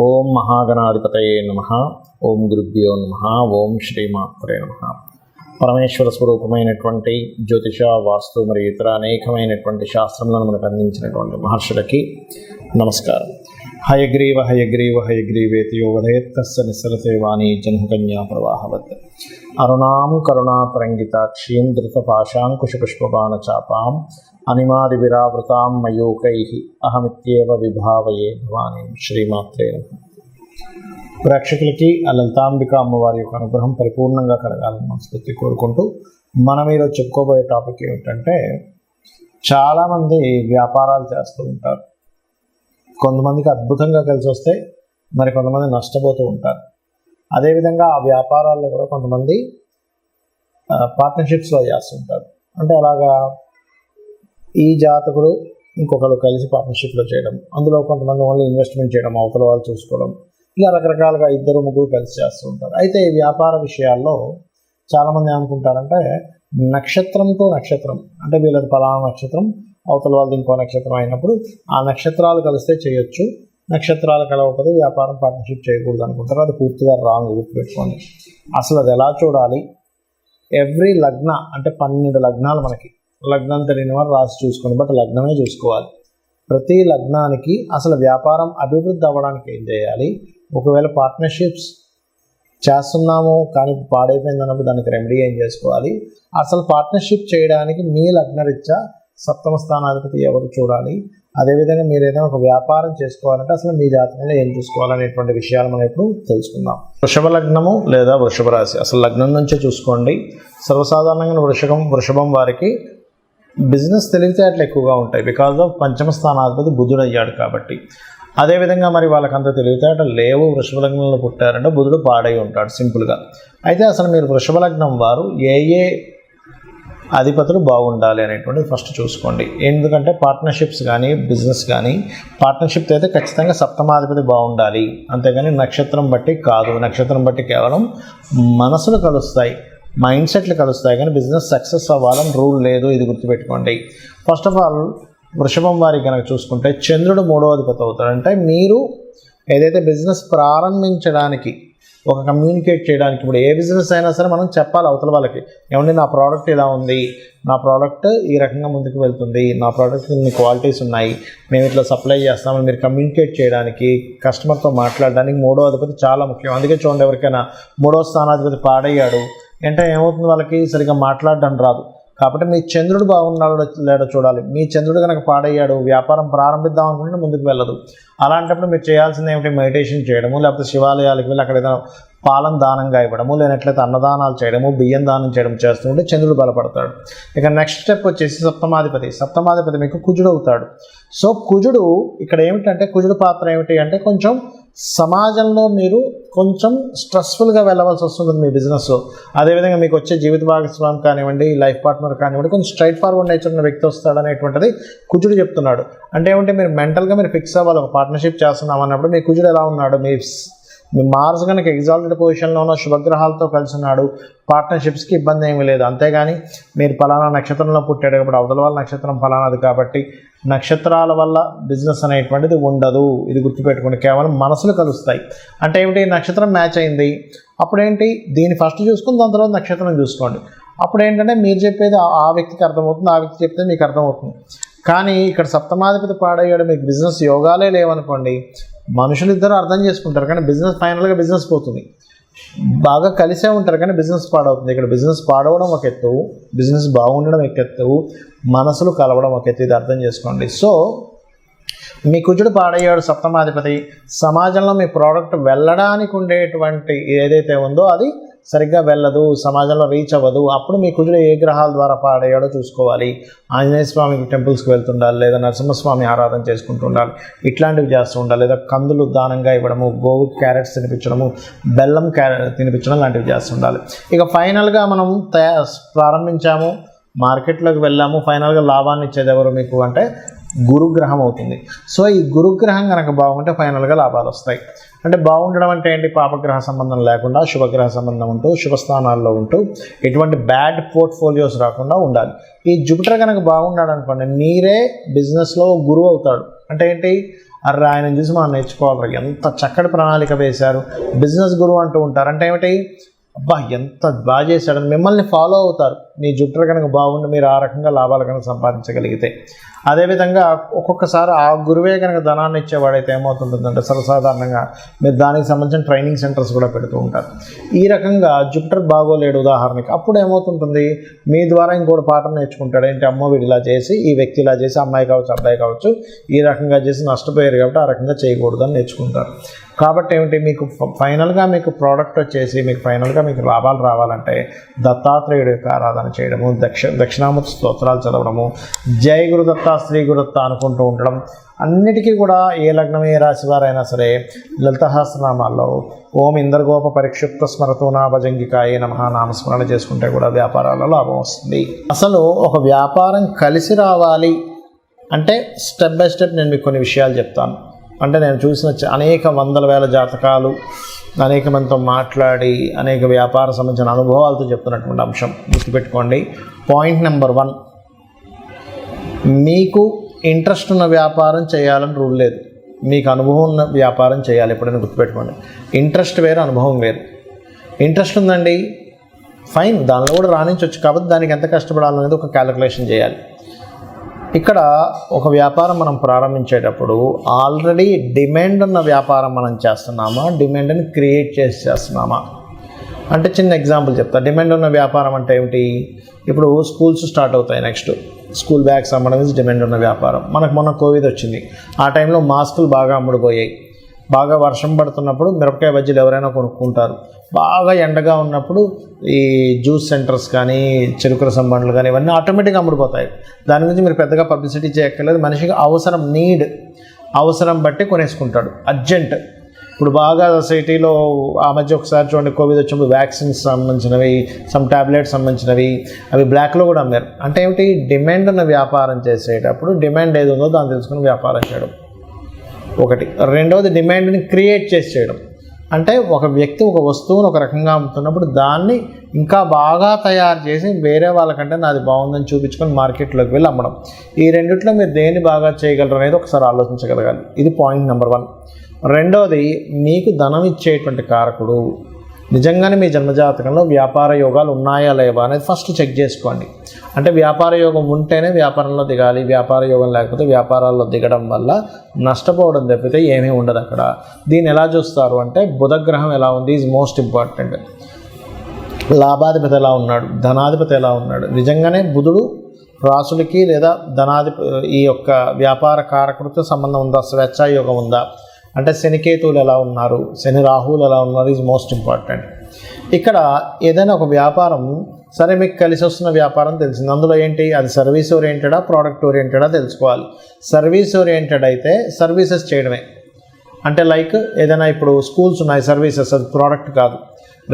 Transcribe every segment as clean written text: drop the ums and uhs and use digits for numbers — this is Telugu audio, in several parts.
ఓం మహాగణాధిపతయే నమః. ఓం గురుభ్యో నమః. ఓం శ్రీమాత్రే నమః. పరమేశ్వర స్వరూపమైనటువంటి జ్యోతిష, వాస్తు మరియు ఇతర అనేకమైనటువంటి శాస్త్రములను మనకు అందించినటువంటి మహర్షులకి నమస్కారం. హయగ్రీవ హయగ్రీవ హయగ్రీవేతి యో వదయత్తస్య నిస్సరతే వాణి జన్మకన్యా ప్రవాహవత్. అరుణాం కరుణాతరంగితాక్షీం ధృతపాశాంకుశపుష్పబాణచాపాం అనిమాది విరావృతాం మయూకైః అహమిత్యేవ విభావయే భవానీం. శ్రీమాత్రే నమః. ప్రేక్షకులకి ఆ లలితాంబిక అమ్మవారి యొక్క అనుగ్రహం పరిపూర్ణంగా కలగాలని మనస్ఫూర్తి కోరుకుంటూ మనం ఈరోజు చెప్పుకోబోయే టాపిక్ ఏమిటంటే, చాలామంది వ్యాపారాలు చేస్తూ ఉంటారు. కొంతమందికి అద్భుతంగా కలిసి వస్తే మరి కొంతమంది నష్టపోతూ ఉంటారు. అదేవిధంగా ఆ వ్యాపారాల్లో కూడా కొంతమంది పార్ట్నర్షిప్స్లో చేస్తుంటారు. అంటే అలాగా ఈ జాతకుడు ఇంకొకరు కలిసి పార్ట్నర్షిప్లో చేయడం, అందులో కొంతమంది ఓన్లీ ఇన్వెస్ట్మెంట్ చేయడం, అవతల వాళ్ళు చూసుకోవడం, ఇలా రకరకాలుగా ఇద్దరు ముగ్గురు కలిసి చేస్తూ ఉంటారు. అయితే ఈ వ్యాపార విషయాల్లో చాలామంది ఏమనుకుంటారంటే, నక్షత్రంతో నక్షత్రం అంటే వీళ్ళది పలానా నక్షత్రం, అవతల వాళ్ళది ఇంకో నక్షత్రం అయినప్పుడు ఆ నక్షత్రాలు కలిస్తే చేయొచ్చు, నక్షత్రాలు కలవకపోతే వ్యాపారం పార్ట్నర్షిప్ చేయకూడదు అనుకుంటారు. అది పూర్తిగా రాంగ్. గుర్తుపెట్టుకోండి. అసలు అది ఎలా చూడాలి? ఎవ్రీ లగ్న అంటే 12 లగ్నాలు, మనకి లగ్నం తెలియని వారు రాసి చూసుకోండి, బట్ లగ్నమే చూసుకోవాలి. ప్రతి లగ్నానికి అసలు వ్యాపారం అభివృద్ధి అవ్వడానికి ఏం చేయాలి, ఒకవేళ పార్ట్నర్షిప్స్ చేస్తున్నాము కానీ పాడైపోయింది అన్నప్పుడు దానికి రెమెడీ ఏం చేసుకోవాలి, అసలు పార్ట్నర్షిప్ చేయడానికి మీ లగ్నరీత్యా సప్తమ స్థానాధిపతి ఎవరు చూడాలి, అదేవిధంగా మీరు ఏదైనా ఒక వ్యాపారం చేసుకోవాలంటే అసలు మీ జాతకంలో ఏం చూసుకోవాలనేటువంటి విషయాలు మనం ఇప్పుడు తెలుసుకుందాం. వృషభ లగ్నము లేదా వృషభ రాశి, అసలు లగ్నం నుంచే చూసుకోండి. సర్వసాధారణంగా వృషభం వారికి బిజినెస్ తెలివితేటలు ఎక్కువగా ఉంటాయి. బికాజ్ ఆఫ్ పంచమ స్థానాధిపతి బుధుడు అయ్యాడు కాబట్టి. అదేవిధంగా మరి వాళ్ళకి అంత తెలివితేటలు లేవు, వృషభ లగ్నంలో పుట్టారంటే బుధుడు పాడై ఉంటాడు సింపుల్గా. అయితే అసలు మీరు వృషభ లగ్నం వారు ఏ అధిపతులు బాగుండాలి అనేటువంటిది ఫస్ట్ చూసుకోండి. ఎందుకంటే పార్ట్నర్షిప్స్ కానీ బిజినెస్ కానీ పార్ట్నర్షిప్ అయితే ఖచ్చితంగా సప్తమాధిపతి బాగుండాలి, అంతేగాని నక్షత్రం బట్టి కాదు. నక్షత్రం బట్టి కేవలం మనసులు కలుస్తాయి, మైండ్ సెట్లు కలుస్తాయి, కానీ బిజినెస్ సక్సెస్ అవ్వాలని రూల్ లేదు. ఇది గుర్తుపెట్టుకోండి. ఫస్ట్ ఆఫ్ ఆల్ వృషభం వారికి కనుక చూసుకుంటే చంద్రుడు 3వ అధిపతి అవుతాడు. అంటే మీరు ఏదైతే బిజినెస్ ప్రారంభించడానికి, ఒక కమ్యూనికేట్ చేయడానికి, ఇప్పుడు ఏ బిజినెస్ అయినా సరే మనం చెప్పాలి అవతల వాళ్ళకి, ఏమండి నా ప్రోడక్ట్ ఇలా ఉంది, నా ప్రోడక్ట్ ఈ రకంగా ముందుకు వెళ్తుంది, నా ప్రోడక్ట్ ఇన్ని క్వాలిటీస్ ఉన్నాయి, మేము ఇట్లా సప్లై చేస్తామని మీరు కమ్యూనికేట్ చేయడానికి, కస్టమర్తో మాట్లాడడానికి 3వ అధిపతి చాలా ముఖ్యం. అందుకే చూడండి, ఎవరికైనా 3వ స్థానాధిపతి పాడయ్యాడు అంటే ఏమవుతుంది, వాళ్ళకి సరిగ్గా మాట్లాడడం రాదు. కాబట్టి మీ చంద్రుడు బాగున్నాడో లేడో చూడాలి. మీ చంద్రుడు కనుక పాడయ్యాడు, వ్యాపారం ప్రారంభిద్దాం అనుకుంటే ముందుకు వెళ్ళదు. అలాంటప్పుడు మీరు చేయాల్సింది ఏమిటి, మెడిటేషన్ చేయడము, లేకపోతే శివాలయాలకు వెళ్ళి అక్కడ ఏదైనా పాలను దానంగా ఇవ్వడము, లేనట్లయితే అన్నదానాలు చేయడము, బియ్యం దానం చేయడం చేస్తుంటే చంద్రుడు బలపడతాడు. ఇక నెక్స్ట్ స్టెప్ వచ్చేసి సప్తమాధిపతి మీకు కుజుడు అవుతాడు. సో కుజుడు ఇక్కడ ఏమిటంటే, కుజుడు పాత్ర ఏమిటి అంటే, కొంచెం సమాజంలో మీరు కొంచెం స్ట్రెస్ఫుల్గా వెళ్ళవలసి వస్తుంది మీ బిజినెస్లో. అదేవిధంగా మీకు వచ్చే జీవిత భాగస్వామి కానివ్వండి, లైఫ్ పార్ట్నర్ కానివ్వండి, కొంచెం స్ట్రైట్ ఫార్వర్డ్ నేచర్ ఉన్న వ్యక్తి వస్తాడు అనేటువంటిది కుజుడు చెప్తున్నాడు. అంటే ఏమంటే, మీరు మెంటల్గా మీరు ఫిక్స్ అవ్వాలి. ఒక పార్ట్నర్షిప్ చేస్తున్నాం అన్నప్పుడు మీ కుజుడు ఎలా ఉన్నాడు, మీ మార్స్ కనుక ఎగ్జాల్టెడ్ పొజిషన్లో ఉన్న శుభగ్రహాలతో కలిసి ఉన్నాడు, పార్ట్నర్షిప్స్కి ఇబ్బంది ఏమీ లేదు. అంతేగాని మీరు ఫలానా నక్షత్రంలో పుట్టాడు కాబట్టి అవతల వాళ్ళ నక్షత్రం ఫలానాది కాబట్టి నక్షత్రాల వల్ల బిజినెస్ అనేటువంటిది ఉండదు. ఇది గుర్తుపెట్టుకోండి. కేవలం మనసులు కలుస్తాయి. అంటే ఏమిటి, నక్షత్రం మ్యాచ్ అయింది, అప్పుడేంటి, దీన్ని ఫస్ట్ చూసుకుని దాని తర్వాత నక్షత్రం చూసుకోండి. అప్పుడు ఏంటంటే మీరు చెప్పేది ఆ వ్యక్తికి అర్థమవుతుంది, ఆ వ్యక్తి చెప్తే మీకు అర్థమవుతుంది. కానీ ఇక్కడ సప్తమాధిపతి పాడయ్యాడు, మీకు బిజినెస్ యోగాలే లేవనుకోండి, మనుషులు ఇద్దరు అర్థం చేసుకుంటారు కానీ బిజినెస్ ఫైనల్గా బిజినెస్ పోతుంది. బాగా కలిసే ఉంటారు కానీ బిజినెస్ పాడవుతుంది. ఇక్కడ బిజినెస్ పాడవడం ఒక ఎత్తు, బిజినెస్ బాగుండడం ఒక ఎత్తు, మనసులు కలవడం ఒక ఎత్తు. ఇది అర్థం చేసుకోండి. సో మీ కుజుడు పాడయ్యాడు సప్తమాధిపతి, సమాజంలో మీ ప్రోడక్ట్ వెళ్ళడానికి ఉండేటువంటి ఏదైతే ఉందో అది సరిగ్గా వెళ్ళదు, సమాజంలో రీచ్ అవ్వదు. అప్పుడు మీ కుజుడు ఏ గ్రహాల ద్వారా పాడయ్యాడో చూసుకోవాలి. ఆంజనేయ స్వామి టెంపుల్స్కి వెళ్తుండాలి, లేదా నరసింహస్వామి ఆరాధన చేసుకుంటూ ఉండాలి, ఇట్లాంటివి చేస్తూ ఉండాలి. లేదా కందులు దానంగా ఇవ్వడము, గోవు క్యారెట్స్ తినిపించడము, బెల్లం తినిపించడం లాంటివి చేస్తుండాలి. ఇక ఫైనల్గా మనం ప్రారంభించాము, మార్కెట్లోకి వెళ్ళాము, ఫైనల్గా లాభాన్ని ఇచ్చేది ఎవరు మీకు అంటే గురుగ్రహం అవుతుంది. సో ఈ గురుగ్రహం కనుక బాగుంటే ఫైనల్గా లాభాలు వస్తాయి. అంటే బాగుండడం అంటే ఏంటి, పాపగ్రహ సంబంధం లేకుండా శుభగ్రహ సంబంధం ఉంటూ శుభస్థానాల్లో ఉంటూ ఎటువంటి బ్యాడ్ పోర్ట్ఫోలియోస్ రాకుండా ఉండాలి. ఈ జూపిటర్ కనుక బాగున్నాడు అనుకోండి, మీరే బిజినెస్లో గురువు అవుతాడు. అంటే ఏంటి, అర్రే ఆయన చూసి మనం నేర్చుకోవాలి, ఎంత చక్కటి ప్రణాళిక వేశారు, బిజినెస్ గురువు అంటూ ఉంటారు. అంటే ఏమిటి, అబ్బా ఎంత బాగా చేశాడని మిమ్మల్ని ఫాలో అవుతారు. మీ జుట్టు కనుక బాగుండి మీరు ఆ రకంగా లాభాలు కనుక సంపాదించగలిగితే. అదేవిధంగా ఒక్కొక్కసారి ఆ గురువే కనుక ధనాన్ని ఇచ్చేవాడైతే ఏమవుతుంటుందంటే సర్వసాధారణంగా మీరు దానికి సంబంధించిన ట్రైనింగ్ సెంటర్స్ కూడా పెడుతూ ఉంటారు. ఈ రకంగా జుపిటర్ బాగోలేడు ఉదాహరణకి, అప్పుడు ఏమవుతుంటుంది, మీ ద్వారా ఇంకోటి పాఠం నేర్చుకుంటాడు. ఏంటి, అమ్మో వీడు ఇలా చేసి, ఈ వ్యక్తి ఇలా చేసి, అమ్మాయి కావచ్చు అబ్బాయి కావచ్చు ఈ రకంగా చేసి నష్టపోయారు కాబట్టి ఆ రకంగా చేయకూడదు అని నేర్చుకుంటారు. కాబట్టి ఏమిటి, మీకు ఫైనల్గా మీకు ప్రోడక్ట్ వచ్చేసి మీకు ఫైనల్గా మీకు లాభాలు రావాలంటే దత్తాత్రేయుడి యొక్క ఆరాధన చేయడము, దక్షిణామూర్తి స్తోత్రాలు చదవడము, జై గురుదత్త శ్రీ గురుదత్త అనుకుంటూ ఉండడం. అన్నిటికీ కూడా ఏ లగ్నం ఏ రాశి వారైనా సరే లలిత సహస్రనామాల్లో ఓం ఇంద్రగోప పరిక్షిప్త స్మరతూనా భజంగికాయ నమః నామస్మరణ చేసుకుంటే కూడా వ్యాపారాల్లో లాభం వస్తుంది. అసలు ఒక వ్యాపారం కలిసి రావాలి అంటే స్టెప్ బై స్టెప్ నేను మీకు కొన్ని విషయాలు చెప్తాను. అంటే నేను చూసిన అనేక వందల వేల జాతకాలు, అనేక మందితో మాట్లాడి అనేక వ్యాపార సంబంధించిన అనుభవాలతో చెప్తున్నటువంటి అంశం గుర్తుపెట్టుకోండి. పాయింట్ నెంబర్ 1, మీకు ఇంట్రెస్ట్ ఉన్న వ్యాపారం చేయాలని రూల్ లేదు. మీకు అనుభవం ఉన్న వ్యాపారం చేయాలి. ఎప్పుడైనా గుర్తుపెట్టుకోండి, ఇంట్రెస్ట్ వేరు, అనుభవం వేరు. ఇంట్రెస్ట్ ఉందండి, ఫైన్, దానిలో కూడా రాణించవచ్చు. కాబట్టి దానికి ఎంత కష్టపడాలనేది ఒక క్యాలిక్యులేషన్ చేయాలి. ఇక్కడ ఒక వ్యాపారం మనం ప్రారంభించేటప్పుడు ఆల్రెడీ డిమాండ్ ఉన్న వ్యాపారం మనం చేస్తున్నామా, డిమాండ్ని క్రియేట్ చేస్తున్నామా? అంటే చిన్న ఎగ్జాంపుల్ చెప్తా. డిమాండ్ ఉన్న వ్యాపారం అంటే ఏమిటి, ఇప్పుడు స్కూల్స్ స్టార్ట్ అవుతాయి, నెక్స్ట్ స్కూల్ బ్యాగ్స్ అమ్మడం నుంచి డిమాండ్ ఉన్న వ్యాపారం. మనకు మొన్న కోవిడ్ వచ్చింది, ఆ టైంలో మాస్కులు బాగా అమ్ముడుపోయాయి. బాగా వర్షం పడుతున్నప్పుడు మిరపకాయ బజ్జీలు ఎవరైనా కొనుక్కుంటారు. బాగా ఎండగా ఉన్నప్పుడు ఈ జ్యూస్ సెంటర్స్ కానీ చెరుకు రసం బండ్లు కానీ ఇవన్నీ ఆటోమేటిక్గా అమ్ముడుపోతాయి. దాని గురించి మీరు పెద్దగా పబ్లిసిటీ చేయక్కర్లేదు. మనిషికి అవసరం బట్టి కొనేసుకుంటాడు, అర్జెంట్. ఇప్పుడు బాగా సిటీలో ఆ మధ్య ఒకసారి చూడండి, కోవిడ్ వచ్చినప్పుడు వ్యాక్సిన్స్ సంబంధించినవి, సమ్ ట్యాబ్లెట్స్ సంబంధించినవి అవి బ్లాక్లో కూడా అమ్మారు. అంటే ఏమిటి, డిమాండ్ ఉన్న వ్యాపారం చేసేటప్పుడు డిమాండ్ ఏది ఉందో దాన్ని తెలుసుకుని వ్యాపారం చేయడం ఒకటి. రెండవది డిమాండ్ని క్రియేట్ చేసి చేయడం. అంటే ఒక వ్యక్తి ఒక వస్తువును ఒక రకంగా అమ్ముతున్నప్పుడు దాన్ని ఇంకా బాగా తయారు చేసి వేరే వాళ్ళకంటే నాది బాగుందని చూపించుకొని మార్కెట్లోకి వెళ్ళి అమ్మడం. ఈ రెండిట్లో మీరు దేన్ని బాగా చేయగలరు అనేది ఒకసారి ఆలోచించగలగాలి. ఇది పాయింట్ నెంబర్ 1. రెండవది, మీకు ధనం ఇచ్చేటువంటి కారకుడు నిజంగానే మీ జన్మజాతకంలో వ్యాపార యోగాలు ఉన్నాయా లేవా అనేది ఫస్ట్ చెక్ చేసుకోండి. అంటే వ్యాపార యోగం ఉంటేనే వ్యాపారంలో దిగాలి, వ్యాపార యోగం లేకపోతే వ్యాపారాల్లో దిగడం వల్ల నష్టపోవడం తప్పితే ఏమీ ఉండదు అక్కడ. దీన్ని ఎలా చూస్తారు అంటే బుధగ్రహం ఎలా ఉంది ఈజ్ మోస్ట్ ఇంపార్టెంట్. లాభాధిపతి ఎలా ఉన్నాడు, ధనాధిపతి ఎలా ఉన్నాడు. నిజంగానే బుధుడు రాసులకి లేదా ఈ యొక్క వ్యాపార కారకుడితో సంబంధం ఉందా, స్వేచ్ఛాయోగం ఉందా, అంటే శనికేతువులు ఎలా ఉన్నారు, శని రాహువులు ఎలా ఉన్నారు ఈజ్ మోస్ట్ ఇంపార్టెంట్. ఇక్కడ ఏదైనా ఒక వ్యాపారం సరే మీకు కలిసి వస్తున్న వ్యాపారం తెలిసింది, అందులో ఏంటి, అది సర్వీస్ ఓరియంటెడా ప్రోడక్ట్ ఓరియంటెడా తెలుసుకోవాలి. సర్వీస్ ఓరియంటెడ్ అయితే సర్వీసెస్ చేయడమే. అంటే లైక్ ఏదైనా ఇప్పుడు స్కూల్స్ ఉన్నాయి, సర్వీసెస్, అది ప్రోడక్ట్ కాదు.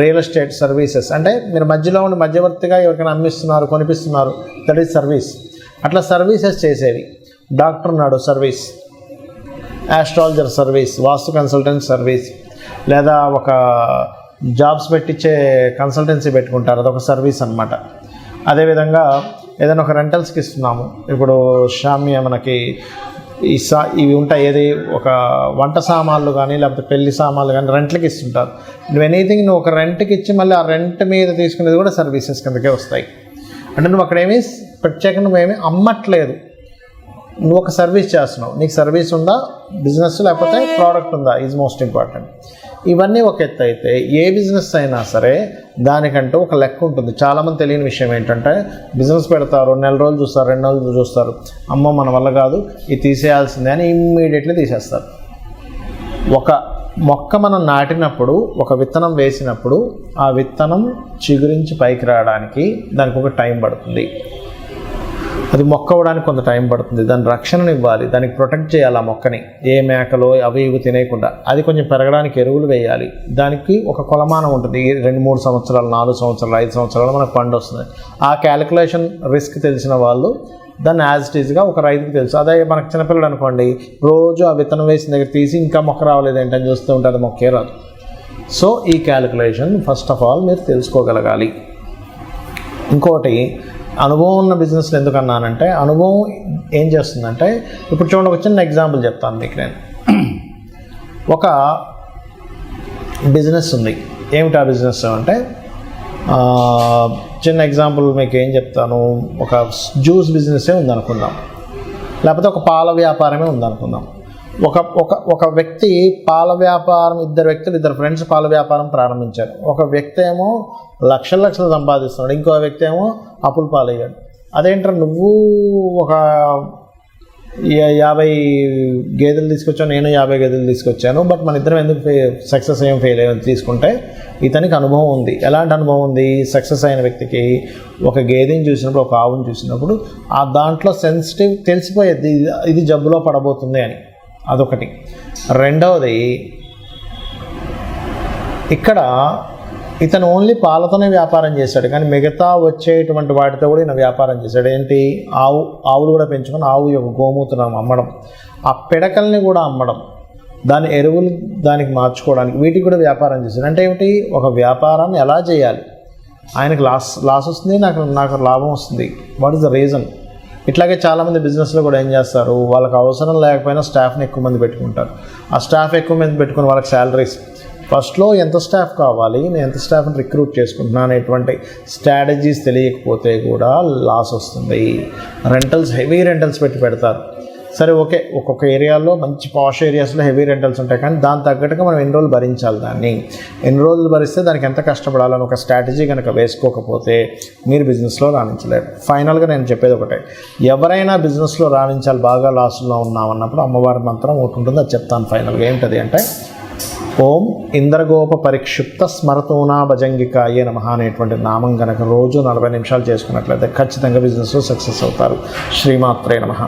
రియల్ ఎస్టేట్ సర్వీసెస్ అంటే మీరు మధ్యలో ఉండి మధ్యవర్తిగా ఎవరికైనా అమ్మిస్తున్నారు, కొనిపిస్తున్నారు, దట్ ఈజ్ సర్వీస్. అట్లా సర్వీసెస్ చేసేవి. డాక్టర్ ఉన్నాడు, సర్వీస్. ఆస్ట్రాలజర్ సర్వీస్, వాస్తు కన్సల్టెంట్ సర్వీస్, లేదా ఒక జాబ్స్ పెట్టించే కన్సల్టెన్సీ పెట్టుకుంటారు, అదొక సర్వీస్ అనమాట. అదేవిధంగా ఏదైనా ఒక రెంటల్స్కి ఇస్తున్నాము. ఇప్పుడు షామ్య మనకి ఇవి ఉంటాయి, ఏది ఒక వంట సామాన్లు కానీ లేకపోతే పెళ్లి సామాన్లు కానీ రెంట్లకి ఇస్తుంటారు. నువ్వు ఎనీథింగ్ నువ్వు ఒక రెంట్కి ఇచ్చి మళ్ళీ ఆ రెంట్ మీద తీసుకునేది కూడా సర్వీసెస్ కిందకే వస్తాయి. అంటే నువ్వు అక్కడేమీ ప్రత్యేకంగా నువ్వేమీ అమ్మట్లేదు, నువ్వు ఒక సర్వీస్ చేస్తున్నావు. నీకు సర్వీస్ ఉందా, బిజినెస్, లేకపోతే ప్రోడక్ట్ ఉందా ఈజ్ మోస్ట్ ఇంపార్టెంట్. ఇవన్నీ ఒక ఎత్తు అయితే ఏ బిజినెస్ అయినా సరే దానికంటూ ఒక లెక్క ఉంటుంది. చాలామంది తెలియని విషయం ఏంటంటే బిజినెస్ పెడతారు, నెల రోజులు చూస్తారు, 2 నెలలు చూస్తారు, అమ్మో మన వల్ల కాదు ఇది తీసేయాల్సిందే అని ఇమ్మీడియట్లీ తీసేస్తారు. ఒక మొక్క మనం నాటినప్పుడు, ఒక విత్తనం వేసినప్పుడు ఆ విత్తనం చిగురించి పైకి రావడానికి దానికి ఒక టైం పడుతుంది. అది మొక్క అవ్వడానికి కొంత టైం పడుతుంది. దాని రక్షణను ఇవ్వాలి, దానికి ప్రొటెక్ట్ చేయాలి ఆ మొక్కని, ఏ మేకలో అవి ఇవి తినేయకుండా. అది కొంచెం పెరగడానికి ఎరువులు వేయాలి. దానికి ఒక కొలమానం ఉంటుంది, 2-3 సంవత్సరాలు, 4 సంవత్సరాలు, 5 సంవత్సరాలు మనకు పండు వస్తుంది. ఆ క్యాలిక్యులేషన్ రిస్క్ తెలిసిన వాళ్ళు దాన్ని యాజ్ ఇట్ ఈజ్గా ఒక రైతుకి తెలుసు. అదే మనకు చిన్నపిల్లలు అనుకోండి, రోజు ఆ విత్తనం వేసిన దగ్గర తీసి ఇంకా మొక్క రావలేదు ఏంటని చూస్తూ ఉంటే అది మొక్కే రాదు. సో ఈ క్యాలిక్యులేషన్ ఫస్ట్ ఆఫ్ ఆల్ మీరు తెలుసుకోగలగాలి. ఇంకోటి, అనుభవం ఉన్న బిజినెస్లు ఎందుకన్నానంటే అనుభవం ఏం చేస్తుందంటే, ఇప్పుడు చూడండి ఒక చిన్న ఎగ్జాంపుల్ చెప్తాను మీకు నేను. ఒక బిజినెస్ ఉంది. ఏమిటి ఆ బిజినెస్ అంటే, చిన్న ఎగ్జాంపుల్ మీకు ఏం చెప్తాను, ఒక జ్యూస్ బిజినెసే ఉందనుకుందాం, లేకపోతే ఒక పాల వ్యాపారమే ఉందనుకుందాం. ఒక వ్యక్తి పాల వ్యాపారం, ఇద్దరు ఫ్రెండ్స్ పాల వ్యాపారం ప్రారంభించారు. ఒక వ్యక్తి ఏమో లక్షలు సంపాదిస్తున్నాడు, ఇంకో వ్యక్తి ఏమో అప్పుల పాలయ్యాడు. అదేంటారు, నువ్వు ఒక 50 గేదెలు తీసుకొచ్చాను, నేను 50 గేదెలు తీసుకొచ్చాను, బట్ మన ఇద్దరం ఎందుకు సక్సెస్ అయ్యాం ఫెయిల్ అయ్యాం తీసుకుంటే, ఇతనికి అనుభవం ఉంది. ఎలాంటి అనుభవం ఉంది? సక్సెస్ అయిన వ్యక్తికి ఒక గేదెని చూసినప్పుడు, ఒక ఆవుని చూసినప్పుడు ఆ దాంట్లో సెన్సిటివ్ తెలిసిపోయేది, ఇది జబ్బులో పడబోతుంది అని. అదొకటి. రెండవది, ఇక్కడ ఇతను ఓన్లీ పాలతోనే వ్యాపారం చేశాడు, కానీ మిగతా వచ్చేటువంటి వాటితో కూడా ఈయన వ్యాపారం చేశాడు. ఏంటి? ఆవులు కూడా పెంచుకొని ఆవు యొక్క గోమూత్రం అమ్మడం, ఆ పిడకల్ని కూడా అమ్మడం, దాని ఎరువులు దానికి మార్చుకోవడానికి, వీటికి కూడా వ్యాపారం చేశాడు. అంటే ఏమిటి? ఒక వ్యాపారాన్ని ఎలా చేయాలి, ఆయనకు లాస్ వస్తుంది, నాకు లాభం వస్తుంది, వాట్ ఈస్ ద రీజన్? ఇట్లాగే చాలామంది బిజినెస్లో కూడా ఏం చేస్తారు, వాళ్ళకి అవసరం లేకపోయినా స్టాఫ్ని ఎక్కువ మంది పెట్టుకుంటారు. ఆ స్టాఫ్ ఎక్కువ మంది పెట్టుకుని వాళ్ళకి శాలరీస్, ఫస్ట్లో ఎంత స్టాఫ్ కావాలి, నేను ఎంత స్టాఫ్ని రిక్రూట్ చేసుకుంటున్నా అనేటువంటి స్ట్రాటజీస్ తెలియకపోతే కూడా లాస్ వస్తుంది. హెవీ రెంటల్స్ పెడతారు. సరే, ఓకే, ఒక్కొక్క ఏరియాలో మంచి పాష్ ఏరియాస్లో హెవీ రెంటల్స్ ఉంటాయి, కానీ దాని తగ్గట్టుగా మనం ఎన్ని రోజులు భరించాలి, ఎన్ని రోజులు భరిస్తే దానికి ఎంత కష్టపడాలని ఒక స్ట్రాటజీ కనుక వేసుకోకపోతే మీరు బిజినెస్లో రాణించలేరు. ఫైనల్గా నేను చెప్పేది ఒకటే, ఎవరైనా బిజినెస్లో రాణించాలి, బాగా లాస్లో ఉన్నామన్నప్పుడు అమ్మవారి మంత్రం ఒకటి ఉంటుంది, అది చెప్తాను ఫైనల్గా. ఏంటది అంటే, ఓం ఇంద్రగోప పరిక్షిప్త స్మరతోనా భజంగికాయే నమః అనేటువంటి నామం కనుక రోజు 40 నిమిషాలు చేసుకున్నట్లయితే ఖచ్చితంగా బిజినెస్లో సక్సెస్ అవుతారు. శ్రీమాత్రే నమః.